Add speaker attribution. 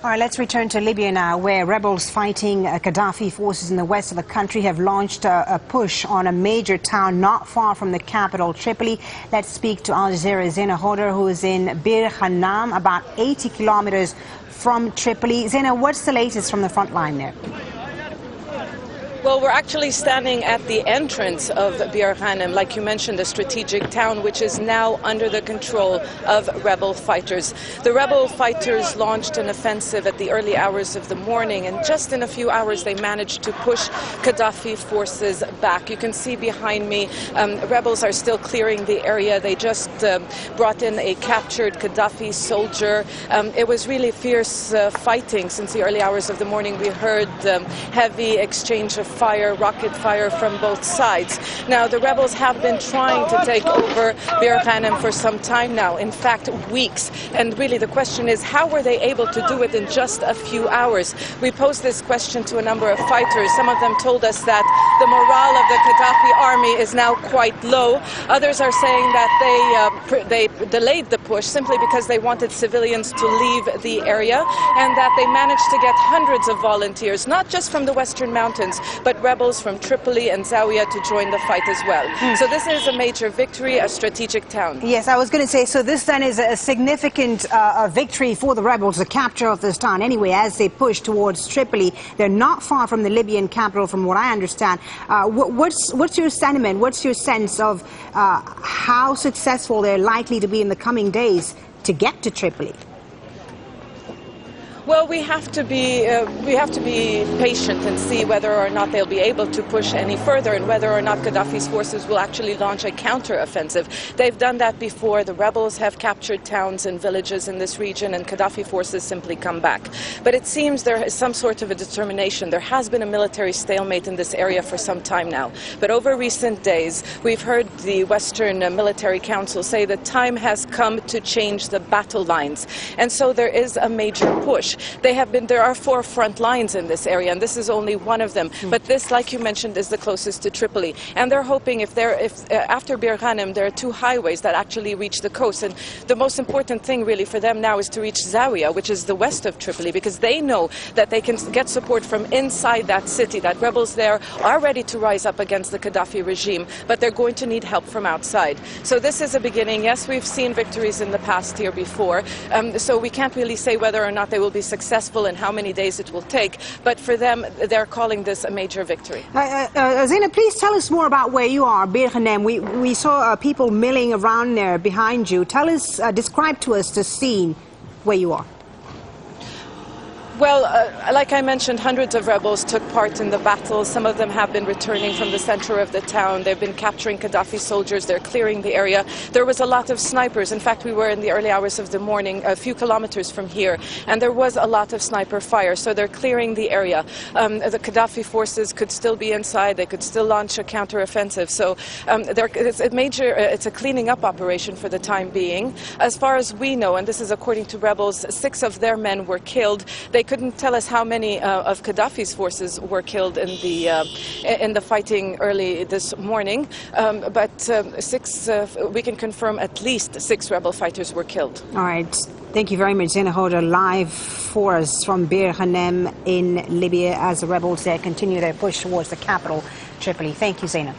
Speaker 1: All right, let's return to Libya now, where rebels fighting Gaddafi forces in the west of the country have launched a push on a major town not far from the capital, Tripoli. Let's speak to Al Jazeera's Zeina, who is in Bir Ghanam, about 80 kilometers from Tripoli. Zeina, what's the latest from the front line there?
Speaker 2: Well, we're actually standing at the entrance of Bir Ghanam, like you mentioned, a strategic town which is now under the control of rebel fighters. The rebel fighters launched an offensive at the early hours of the morning, and just in a few hours they managed to push Gaddafi forces back. You can see behind me, rebels are still clearing the area. They just brought in a captured Gaddafi soldier. It was really fierce fighting since the early hours of the morning. We heard heavy exchange of fire, rocket fire from both sides. Now, the rebels have been trying to take over Bir Ghanam for some time now, in fact, weeks. And really the question is, how were they able to do it in just a few hours? We posed this question to a number of fighters. Some of them told us that the morale of the Gaddafi army is now quite low. Others are saying that they delayed the push simply because they wanted civilians to leave the area, and that they managed to get hundreds of volunteers, not just from the Western Mountains, but rebels from Tripoli and Zawiyah to join the fight as well. So this is a major victory, a strategic town.
Speaker 1: Yes, I was going to say, so this then is a significant victory for the rebels, the capture of this town. Anyway, as they push towards Tripoli, they're not far from the Libyan capital, from what I understand. What's your sentiment, what's your sense of how successful they're likely to be in the coming days to get to Tripoli?
Speaker 2: Well, we have to be patient and see whether or not they'll be able to push any further, and whether or not Gaddafi's forces will actually launch a counter-offensive. They've done that before. The rebels have captured towns and villages in this region, and Gaddafi forces simply come back. But it seems there is some sort of a determination. There has been a military stalemate in this area for some time now. But over recent days, we've heard the Western Military Council say that time has come to change the battle lines. And so there is a major push. There are 4 front lines in this area, and this is only one of them. But this, like you mentioned, is the closest to Tripoli. And they're hoping if after Bir Ghanam, there are 2 highways that actually reach the coast. And the most important thing really for them now is to reach Zawiyah, which is the west of Tripoli, because they know that they can get support from inside that city, that rebels there are ready to rise up against the Gaddafi regime, but they're going to need help from outside. So this is a beginning. Yes, we've seen victories in the past here before, so we can't really say whether or not they will be successful and how many days it will take, but for them, they're calling this a major victory.
Speaker 1: Zeina, please tell us more about where you are, Bir Ghanam. We saw people milling around there behind you. Tell us, describe to us the scene where you are.
Speaker 2: Well, like I mentioned, hundreds of rebels took part in the battle. Some of them have been returning from the center of the town. They've been capturing Gaddafi soldiers. They're clearing the area. There was a lot of snipers. In fact, we were in the early hours of the morning, a few kilometers from here, and there was a lot of sniper fire. So they're clearing the area. The Gaddafi forces could still be inside. They could still launch a counter-offensive. So it's a cleaning up operation for the time being. As far as we know, and this is according to rebels, 6 of their men were killed. They couldn't tell us how many of Gaddafi's forces were killed in the fighting early this morning, but we can confirm at least 6 rebel fighters were killed.
Speaker 1: All right. Thank you very much, Zeina, live for us from Bir Ghanam in Libya, as the rebels there continue their push towards the capital, Tripoli. Thank you, Zeina.